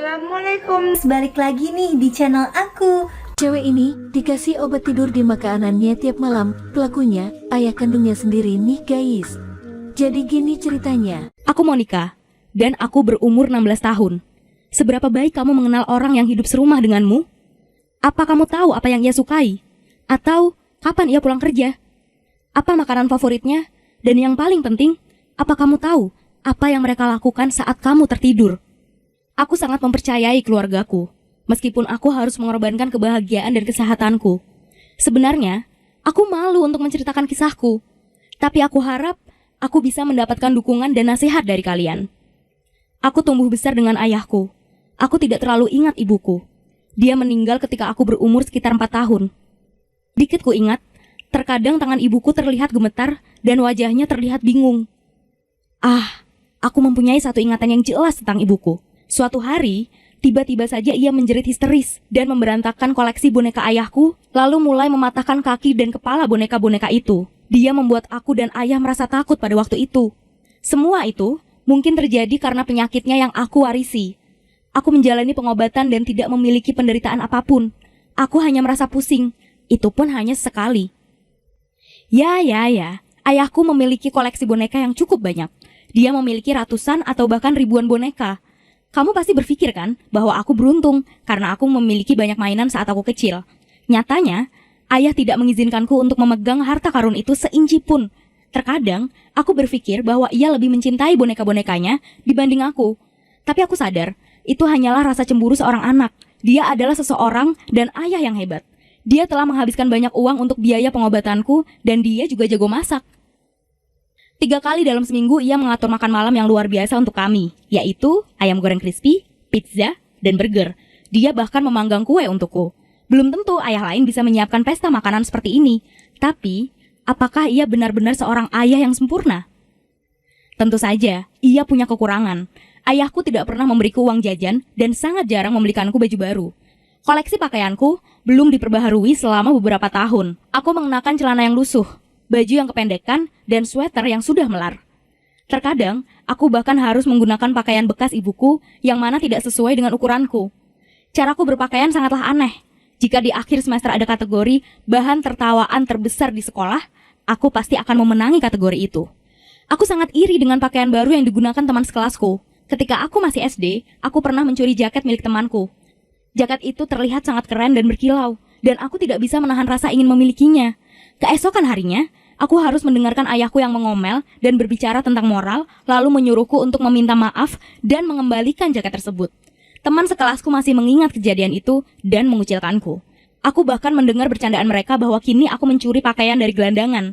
Assalamualaikum. Balik lagi nih di channel aku. Cewek ini dikasih obat tidur di makanannya tiap malam. Pelakunya ayah kandungnya sendiri nih guys. Jadi gini ceritanya. Aku Monica, dan aku berumur 16 tahun. Seberapa baik kamu mengenal orang yang hidup serumah denganmu? Apa kamu tahu apa yang ia sukai? Atau kapan ia pulang kerja? Apa makanan favoritnya? Dan yang paling penting, apa kamu tahu apa yang mereka lakukan saat kamu tertidur? Aku sangat mempercayai keluargaku, meskipun aku harus mengorbankan kebahagiaan dan kesehatanku. Sebenarnya, aku malu untuk menceritakan kisahku, tapi aku harap aku bisa mendapatkan dukungan dan nasihat dari kalian. Aku tumbuh besar dengan ayahku. Aku tidak terlalu ingat ibuku. Dia meninggal ketika aku berumur sekitar 4 tahun. Dikit ku ingat, terkadang tangan ibuku terlihat gemetar dan wajahnya terlihat bingung. Aku mempunyai satu ingatan yang jelas tentang ibuku. Suatu hari, tiba-tiba saja ia menjerit histeris dan memberantakkan koleksi boneka ayahku, lalu mulai mematahkan kaki dan kepala boneka-boneka itu. Dia membuat aku dan ayah merasa takut pada waktu itu. Semua itu mungkin terjadi karena penyakitnya yang aku warisi. Aku menjalani pengobatan dan tidak memiliki penderitaan apapun. Aku hanya merasa pusing, itu pun hanya sekali. Ya, ayahku memiliki koleksi boneka yang cukup banyak. Dia memiliki ratusan atau bahkan ribuan boneka. Kamu pasti berpikir kan bahwa aku beruntung karena aku memiliki banyak mainan saat aku kecil. Nyatanya, ayah tidak mengizinkanku untuk memegang harta karun itu seinci pun. Terkadang, aku berpikir bahwa ia lebih mencintai boneka-bonekanya dibanding aku. Tapi aku sadar, itu hanyalah rasa cemburu seorang anak. Dia adalah seseorang dan ayah yang hebat. Dia telah menghabiskan banyak uang untuk biaya pengobatanku dan dia juga jago masak. 3 kali dalam seminggu ia mengatur makan malam yang luar biasa untuk kami, yaitu ayam goreng crispy, pizza, dan burger. Dia bahkan memanggang kue untukku. Belum tentu ayah lain bisa menyiapkan pesta makanan seperti ini. Tapi, apakah ia benar-benar seorang ayah yang sempurna? Tentu saja, ia punya kekurangan. Ayahku tidak pernah memberiku uang jajan dan sangat jarang membelikanku baju baru. Koleksi pakaianku belum diperbaharui selama beberapa tahun. Aku mengenakan celana yang lusuh, baju yang kependekan, dan sweater yang sudah melar. Terkadang, aku bahkan harus menggunakan pakaian bekas ibuku yang mana tidak sesuai dengan ukuranku. Caraku berpakaian sangatlah aneh. Jika di akhir semester ada kategori bahan tertawaan terbesar di sekolah, aku pasti akan memenangi kategori itu. Aku sangat iri dengan pakaian baru yang digunakan teman sekelasku. Ketika aku masih SD, aku pernah mencuri jaket milik temanku. Jaket itu terlihat sangat keren dan berkilau, dan aku tidak bisa menahan rasa ingin memilikinya. Keesokan harinya, aku harus mendengarkan ayahku yang mengomel dan berbicara tentang moral, lalu menyuruhku untuk meminta maaf dan mengembalikan jaket tersebut. Teman sekelasku masih mengingat kejadian itu dan mengucilkanku. Aku bahkan mendengar bercandaan mereka bahwa kini aku mencuri pakaian dari gelandangan.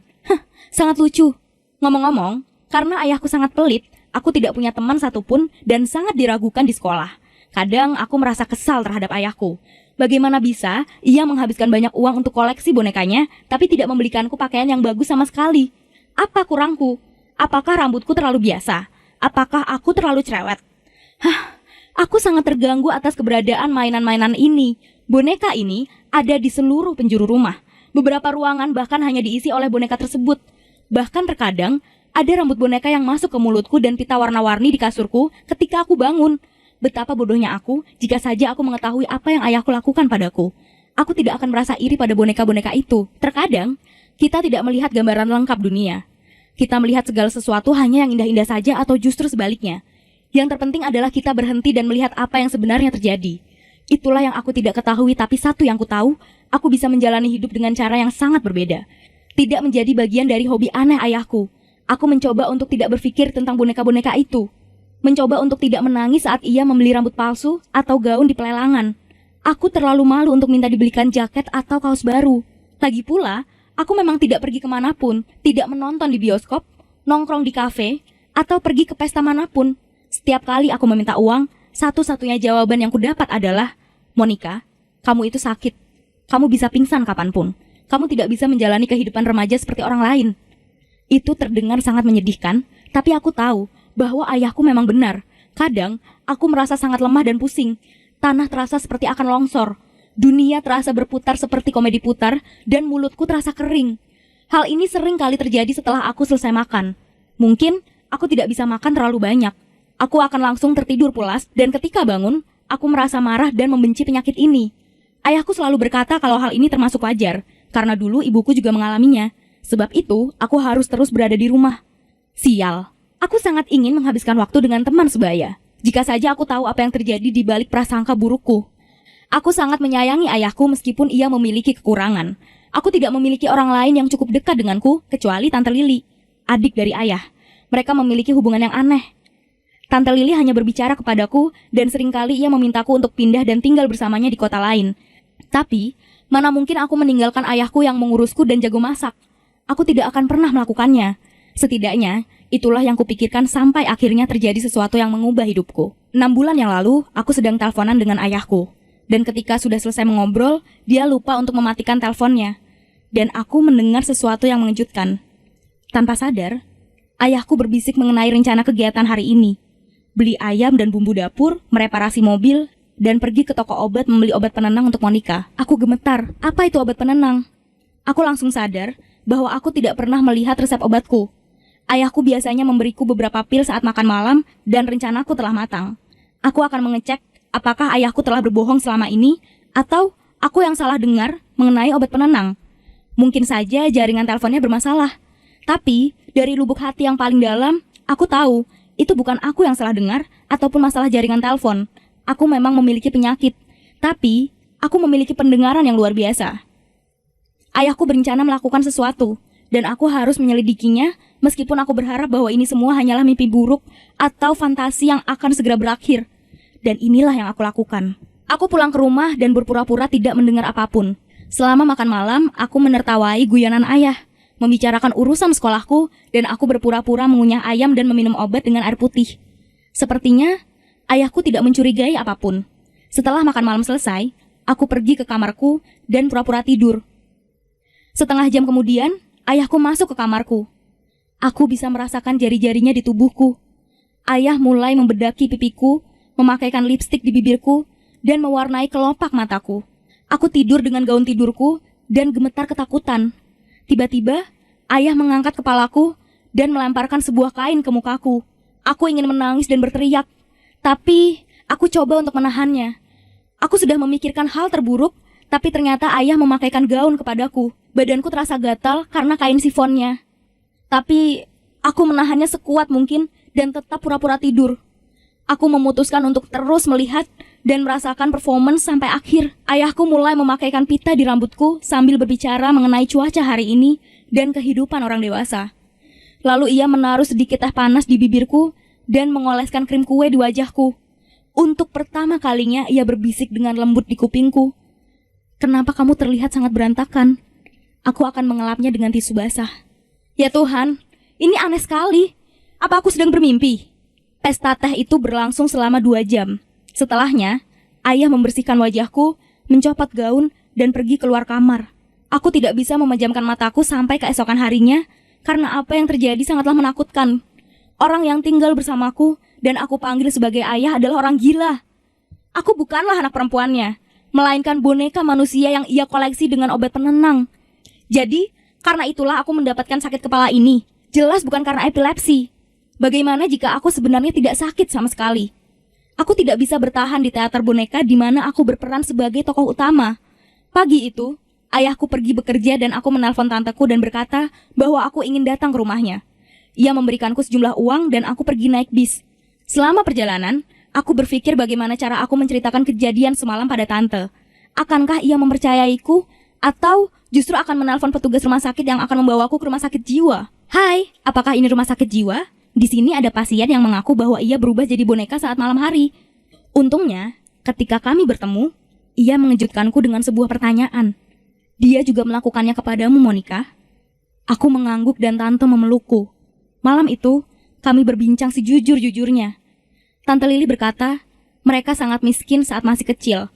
Sangat lucu. Ngomong-ngomong, karena ayahku sangat pelit, aku tidak punya teman satupun dan sangat diragukan di sekolah. Kadang aku merasa kesal terhadap ayahku. Bagaimana bisa ia menghabiskan banyak uang untuk koleksi bonekanya, tapi tidak membelikanku pakaian yang bagus sama sekali? Apa kurangku? Apakah rambutku terlalu biasa? Apakah aku terlalu cerewet? Aku sangat terganggu atas keberadaan mainan-mainan ini. Boneka ini ada di seluruh penjuru rumah. Beberapa ruangan bahkan hanya diisi oleh boneka tersebut. Bahkan terkadang, ada rambut boneka yang masuk ke mulutku dan pita warna-warni di kasurku ketika aku bangun. Betapa bodohnya aku jika saja aku mengetahui apa yang ayahku lakukan padaku. Aku tidak akan merasa iri pada boneka-boneka itu. Terkadang, kita tidak melihat gambaran lengkap dunia. Kita melihat segala sesuatu hanya yang indah-indah saja atau justru sebaliknya. Yang terpenting adalah kita berhenti dan melihat apa yang sebenarnya terjadi. Itulah yang aku tidak ketahui, tapi satu yang ku tahu, aku bisa menjalani hidup dengan cara yang sangat berbeda. Tidak menjadi bagian dari hobi aneh ayahku. Aku mencoba untuk tidak berpikir tentang boneka-boneka itu. Mencoba untuk tidak menangis saat ia membeli rambut palsu atau gaun di pelelangan. Aku terlalu malu untuk minta dibelikan jaket atau kaos baru. Lagi pula, aku memang tidak pergi kemanapun, tidak menonton di bioskop, nongkrong di kafe, atau pergi ke pesta manapun. Setiap kali aku meminta uang, satu-satunya jawaban yang kudapat adalah, Monica, kamu itu sakit. Kamu bisa pingsan kapanpun. Kamu tidak bisa menjalani kehidupan remaja seperti orang lain. Itu terdengar sangat menyedihkan, tapi aku tahu bahwa ayahku memang benar. Kadang, aku merasa sangat lemah dan pusing. Tanah terasa seperti akan longsor. Dunia terasa berputar seperti komedi putar, dan mulutku terasa kering. Hal ini sering kali terjadi setelah aku selesai makan. Mungkin, aku tidak bisa makan terlalu banyak. Aku akan langsung tertidur pulas, dan ketika bangun, aku merasa marah dan membenci penyakit ini. Ayahku selalu berkata kalau hal ini termasuk wajar, karena dulu ibuku juga mengalaminya. Sebab itu, aku harus terus berada di rumah. Sial, aku sangat ingin menghabiskan waktu dengan teman sebaya. Jika saja aku tahu apa yang terjadi di balik prasangka burukku. Aku sangat menyayangi ayahku meskipun ia memiliki kekurangan. Aku tidak memiliki orang lain yang cukup dekat denganku, kecuali Tante Lili, adik dari ayah. Mereka memiliki hubungan yang aneh. Tante Lili hanya berbicara kepadaku dan seringkali ia memintaku untuk pindah dan tinggal bersamanya di kota lain. Tapi, mana mungkin aku meninggalkan ayahku yang mengurusku dan jago masak. Aku tidak akan pernah melakukannya. Setidaknya, itulah yang kupikirkan sampai akhirnya terjadi sesuatu yang mengubah hidupku. 6 bulan yang lalu, aku sedang teleponan dengan ayahku. Dan ketika sudah selesai mengobrol, dia lupa untuk mematikan teleponnya. Dan aku mendengar sesuatu yang mengejutkan. Tanpa sadar, ayahku berbisik mengenai rencana kegiatan hari ini. Beli ayam dan bumbu dapur, mereparasi mobil, dan pergi ke toko obat membeli obat penenang untuk Monica. Aku gemetar. Apa itu obat penenang? Aku langsung sadar bahwa aku tidak pernah melihat resep obatku. Ayahku biasanya memberiku beberapa pil saat makan malam dan rencanaku telah matang. Aku akan mengecek apakah ayahku telah berbohong selama ini atau aku yang salah dengar mengenai obat penenang. Mungkin saja jaringan teleponnya bermasalah. Tapi dari lubuk hati yang paling dalam, aku tahu itu bukan aku yang salah dengar ataupun masalah jaringan telepon. Aku memang memiliki penyakit, tapi aku memiliki pendengaran yang luar biasa. Ayahku berencana melakukan sesuatu, dan aku harus menyelidikinya meskipun aku berharap bahwa ini semua hanyalah mimpi buruk atau fantasi yang akan segera berakhir. Dan inilah yang aku lakukan. Aku pulang ke rumah dan berpura-pura tidak mendengar apapun. Selama makan malam, aku menertawai guyonan ayah, membicarakan urusan sekolahku, dan aku berpura-pura mengunyah ayam dan meminum obat dengan air putih. Sepertinya, ayahku tidak mencurigai apapun. Setelah makan malam selesai, aku pergi ke kamarku dan pura-pura tidur. Setengah jam kemudian, ayahku masuk ke kamarku. Aku bisa merasakan jari-jarinya di tubuhku. Ayah mulai membedaki pipiku, memakaikan lipstik di bibirku, dan mewarnai kelopak mataku. Aku tidur dengan gaun tidurku dan gemetar ketakutan. Tiba-tiba, ayah mengangkat kepalaku dan melemparkan sebuah kain ke mukaku. Aku ingin menangis dan berteriak, tapi aku coba untuk menahannya. Aku sudah memikirkan hal terburuk, tapi ternyata ayah memakaikan gaun kepadaku. Badanku terasa gatal karena kain sifonnya. Tapi aku menahannya sekuat mungkin dan tetap pura-pura tidur. Aku memutuskan untuk terus melihat dan merasakan performance sampai akhir. Ayahku mulai memakaikan pita di rambutku sambil berbicara mengenai cuaca hari ini dan kehidupan orang dewasa. Lalu ia menaruh sedikit teh panas di bibirku dan mengoleskan krim kue di wajahku. Untuk pertama kalinya ia berbisik dengan lembut di kupingku. Kenapa kamu terlihat sangat berantakan? Aku akan mengelapnya dengan tisu basah. Ya Tuhan, ini aneh sekali. Apa aku sedang bermimpi? Pesta teh itu berlangsung selama 2 jam. Setelahnya, ayah membersihkan wajahku, mencopot gaun, dan pergi keluar kamar. Aku tidak bisa memejamkan mataku sampai keesokan harinya, karena apa yang terjadi sangatlah menakutkan. Orang yang tinggal bersamaku dan aku panggil sebagai ayah adalah orang gila. Aku bukanlah anak perempuannya, melainkan boneka manusia yang ia koleksi dengan obat penenang. Jadi, karena itulah aku mendapatkan sakit kepala ini. Jelas bukan karena epilepsi. Bagaimana jika aku sebenarnya tidak sakit sama sekali? Aku tidak bisa bertahan di teater boneka di mana aku berperan sebagai tokoh utama. Pagi itu, ayahku pergi bekerja dan aku menelpon tanteku dan berkata bahwa aku ingin datang ke rumahnya. Ia memberikanku sejumlah uang dan aku pergi naik bis. Selama perjalanan, aku berpikir bagaimana cara aku menceritakan kejadian semalam pada tante. Akankah ia mempercayaiku? Atau justru akan menelpon petugas rumah sakit yang akan membawaku ke rumah sakit jiwa? Hai, apakah ini rumah sakit jiwa? Di sini ada pasien yang mengaku bahwa ia berubah jadi boneka saat malam hari. Untungnya, ketika kami bertemu, ia mengejutkanku dengan sebuah pertanyaan. Dia juga melakukannya kepadamu, Monica? Aku mengangguk dan tante memelukku. Malam itu, kami berbincang sejujur-jujurnya. Tante Lili berkata, mereka sangat miskin saat masih kecil.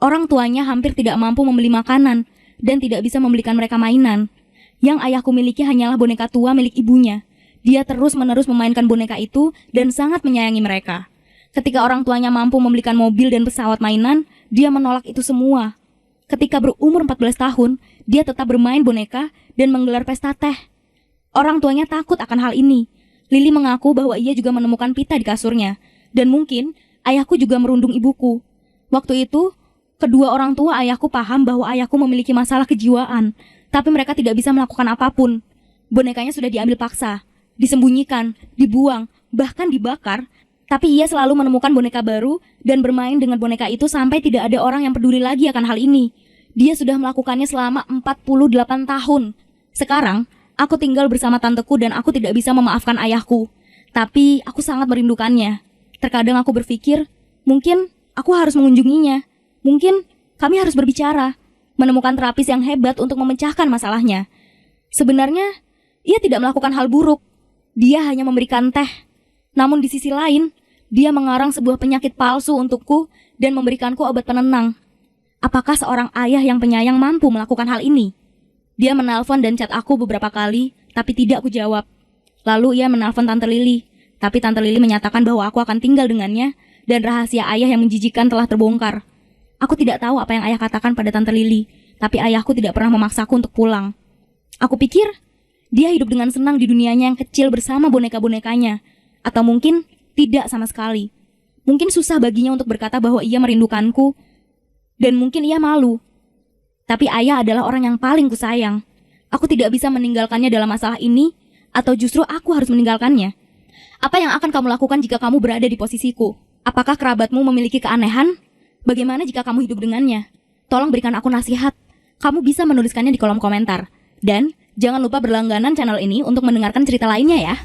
Orang tuanya hampir tidak mampu membeli makanan dan tidak bisa membelikan mereka mainan. Yang ayahku miliki hanyalah boneka tua milik ibunya. Dia terus-menerus memainkan boneka itu dan sangat menyayangi mereka. Ketika orang tuanya mampu membelikan mobil dan pesawat mainan, dia menolak itu semua. Ketika berumur 14 tahun, dia tetap bermain boneka dan menggelar pesta teh. Orang tuanya takut akan hal ini. Lili mengaku bahwa ia juga menemukan pita di kasurnya. Dan mungkin ayahku juga merundung ibuku. Waktu itu, kedua orang tua ayahku paham bahwa ayahku memiliki masalah kejiwaan, tapi mereka tidak bisa melakukan apapun. Bonekanya sudah diambil paksa, disembunyikan, dibuang, bahkan dibakar, tapi ia selalu menemukan boneka baru dan bermain dengan boneka itu sampai tidak ada orang yang peduli lagi akan hal ini. Dia sudah melakukannya selama 48 tahun. Sekarang, aku tinggal bersama tanteku dan aku tidak bisa memaafkan ayahku. Tapi aku sangat merindukannya. Terkadang aku berpikir, mungkin aku harus mengunjunginya. Mungkin kami harus berbicara, menemukan terapis yang hebat untuk memecahkan masalahnya. Sebenarnya, ia tidak melakukan hal buruk. Dia hanya memberikan teh. Namun di sisi lain, dia mengarang sebuah penyakit palsu untukku dan memberikanku obat penenang. Apakah seorang ayah yang penyayang mampu melakukan hal ini? Dia menelpon dan chat aku beberapa kali, tapi tidak kujawab. Lalu ia menelpon Tante Lili, tapi Tante Lili menyatakan bahwa aku akan tinggal dengannya dan rahasia ayah yang menjijikan telah terbongkar. Aku tidak tahu apa yang ayah katakan pada Tante Lili, tapi ayahku tidak pernah memaksaku untuk pulang. Aku pikir, dia hidup dengan senang di dunianya yang kecil bersama boneka-bonekanya. Atau mungkin tidak sama sekali. Mungkin susah baginya untuk berkata bahwa ia merindukanku, dan mungkin ia malu. Tapi ayah adalah orang yang paling kusayang. Aku tidak bisa meninggalkannya dalam masalah ini, atau justru aku harus meninggalkannya. Apa yang akan kamu lakukan jika kamu berada di posisiku? Apakah kerabatmu memiliki keanehan? Bagaimana jika kamu hidup dengannya? Tolong berikan aku nasihat. Kamu bisa menuliskannya di kolom komentar. Dan jangan lupa berlangganan channel ini untuk mendengarkan cerita lainnya ya.